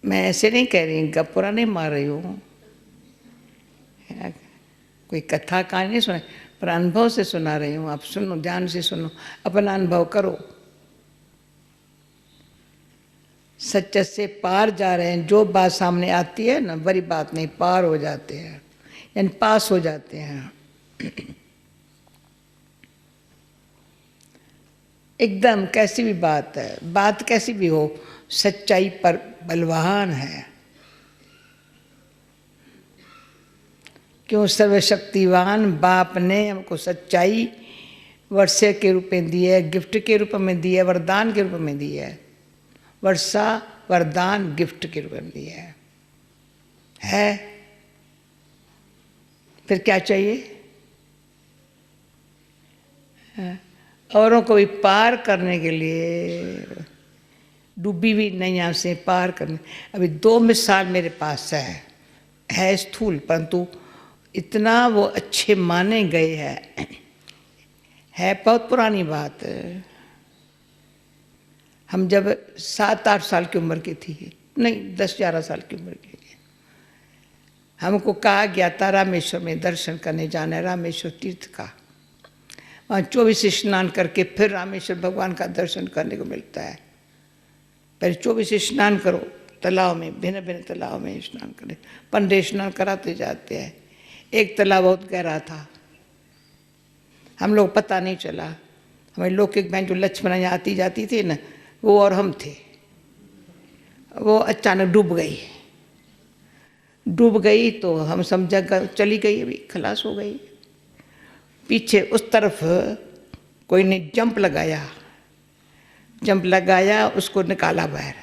मैं ऐसे नहीं कह रही, गप्पुरा नहीं मार रही हूँ, कोई कथा कहानी नहीं सुना, पर अनुभव से सुना रही हूँ। आप सुनो, ध्यान से सुनो, अपना अनुभव करो। सच से पार जा रहे हैं, जो बात सामने आती है ना, बड़ी बात नहीं, पार हो जाते हैं, यानी पास हो जाते हैं। एकदम कैसी भी बात है, बात कैसी भी हो, सच्चाई पर बलवान है। क्यों? सर्वशक्तिवान बाप ने हमको सच्चाई वर्षा के रूप में दी है, गिफ्ट के रूप में दी है, वरदान के रूप में दी है। वर्षा वरदान गिफ्ट के रूप में दी है। फिर क्या चाहिए? औरों को भी पार करने के लिए, डूबी हुई नैया से पार करने। अभी 2 मिसाल मेरे पास है स्थूल, परंतु इतना वो अच्छे माने गए है बहुत पुरानी बात। हम जब 7-8 साल की उम्र की थी, नहीं 10-11 साल की उम्र की, हमको कहा गया था रामेश्वर में दर्शन करने जाना है, रामेश्वर तीर्थ का। वहाँ 24 स्नान करके फिर रामेश्वर भगवान का दर्शन करने को मिलता है। पहले 24 स्नान करो तालाब में, भिन्न भिन्न तालाब में स्नान करें, 15 स्नान कराते जाते हैं। एक तालाब बहुत गहरा था, हम लोग पता नहीं चला। हमारे लौकिक बहन जो लक्ष्मण यहाँ आती जाती थी ना, वो और हम थे, वो अचानक डूब गई तो हम समझा चली गई, अभी खलास हो गई। पीछे उस तरफ कोई ने जंप लगाया, उसको निकाला बाहर,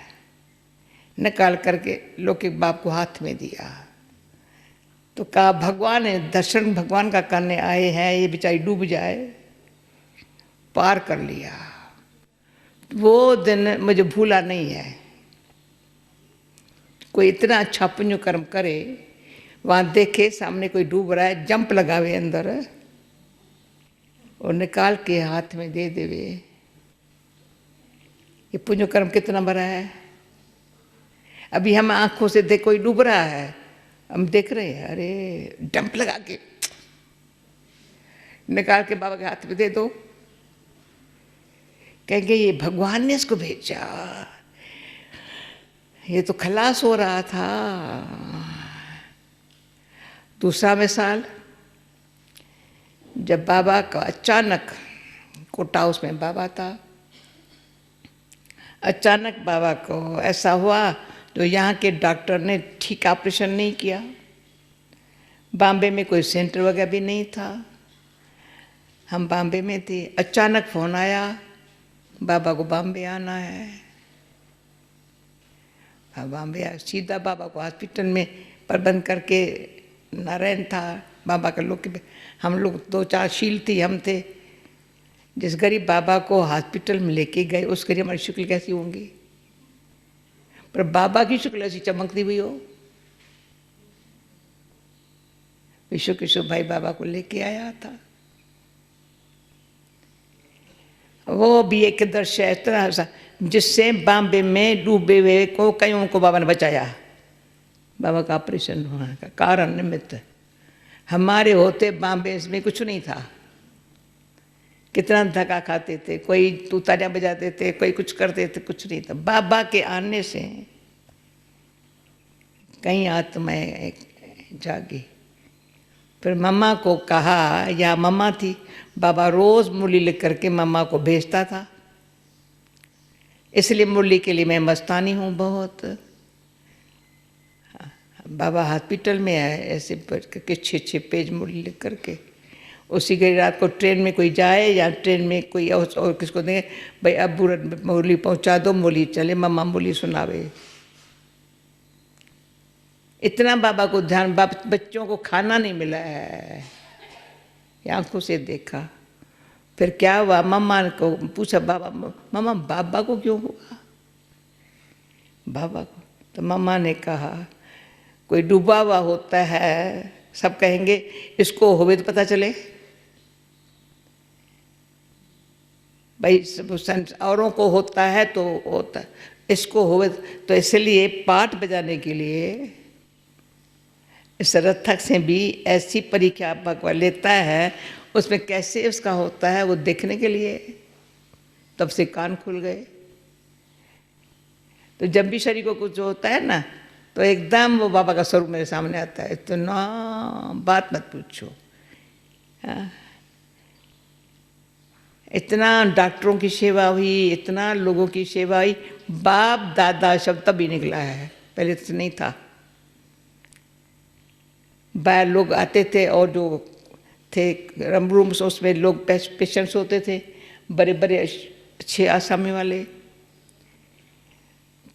निकाल करके लौकिक बाप को हाथ में दिया। तो कहा भगवान है, दर्शन भगवान का करने आए हैं, ये बेचारी डूब जाए, पार कर लिया। वो दिन मुझे भूला नहीं है। कोई इतना अच्छा पुण्य कर्म करे, वहाँ देखे सामने कोई डूब रहा है, जंप लगावे अंदर और निकाल के हाथ में दे देवे, ये पुण्य कर्म कितना बड़ा है। अभी हम आंखों से देख, कोई डूब रहा है, हम देख रहे हैं, अरे जंप लगा के निकाल के बाबा के हाथ में दे दो, कहेंगे ये भगवान ने इसको भेजा, ये तो खलास हो रहा था। दूसरा मिसाल, जब बाबा का अचानक, कोटा हाउस में बाबा था, अचानक बाबा को ऐसा हुआ तो यहाँ के डॉक्टर ने ठीक ऑपरेशन नहीं किया। बॉम्बे में कोई सेंटर वगैरह भी नहीं था, हम बॉम्बे में थे। अचानक फ़ोन आया, बाबा को बॉम्बे आना है। बॉम्बे आया, सीधा बाबा को हॉस्पिटल में प्रबंध करके नारायण था बाबा का लोग, हम लोग 2-4 शील थी, हम थे। जिस गरीब बाबा को हॉस्पिटल में लेके गए, उस गरीब हमारी शक्ल कैसी होंगी, पर बाबा की शक्ल ऐसी चमकती हुई हो। विश्व किशोर भाई बाबा को लेके आया था, वो भी एक दृश्य इस तरह सा जिससे बॉम्बे में डूबे हुए को कईयों को बाबा ने बचाया। बाबा का ऑपरेशन होने का कारण निमित्त हमारे होते बॉम्बे में कुछ नहीं था। कितना धक्का खाते थे, कोई तूतारियाँ बजाते थे, कोई कुछ करते थे, कुछ नहीं था। बाबा के आने से कई आत्माएं जागी। फिर मम्मा को कहा, या मम्मा थी, बाबा रोज मुरली लिख करके मम्मा को भेजता था, इसलिए मुरली के लिए मैं मस्तानी हूँ बहुत। बाबा हॉस्पिटल में आए, ऐसे पढ़ करके 6-6 पेज मुरली लिख करके, उसी की रात को ट्रेन में कोई जाए या ट्रेन में कोई और किसको दें, भाई अब मुरली पहुँचा दो, मुरली चले, मम्मा मुरली सुनावे। इतना बाबा को ध्यान, बच्चों को खाना नहीं मिला है, आंखों से देखा। फिर क्या हुआ, मम्मा को पूछा, बाबा मम्मा बाबा को क्यों हुआ बाबा को? तो मम्मा ने कहा कोई डूबा हुआ होता है, सब कहेंगे इसको होवे तो पता चले, भाई औरों को होता है तो होता है, इसको हो तो इसलिए पाठ बजाने के लिए इस रथक से भी ऐसी परीक्षा भगवान लेता है, उसमें कैसे उसका होता है वो देखने के लिए तब से कान खुल गए। तो जब भी शरीर को कुछ होता है ना तो एकदम वो बाबा का स्वरूप मेरे सामने आता है, तो ना बात मत पूछो। इतना डॉक्टरों की सेवा हुई, इतना लोगों की सेवा हुई, बाप दादा शब्द तभी निकला है, पहले तो नहीं था। बाहर लोग आते थे और जो थे रूम्स उसमें लोग पेशेंट्स होते थे, बड़े बड़े अच्छे आसामी वाले।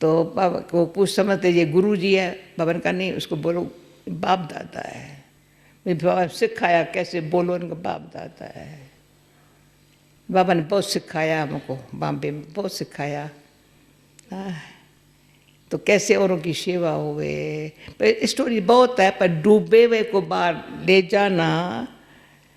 तो बाबा को पूछ समझते ये गुरु जी है, बाबा ने कहा नहीं उसको बोलो बाप दादा है। मेरे बाबा ने सिखाया कैसे बोलो उनका बाप दादा है। बाबा ने बहुत सिखाया हमको, बॉम्बे में बहुत सिखाया तो कैसे औरों की सेवा हुए। पर स्टोरी बहुत है, पर डूबे हुए को बाहर ले जाना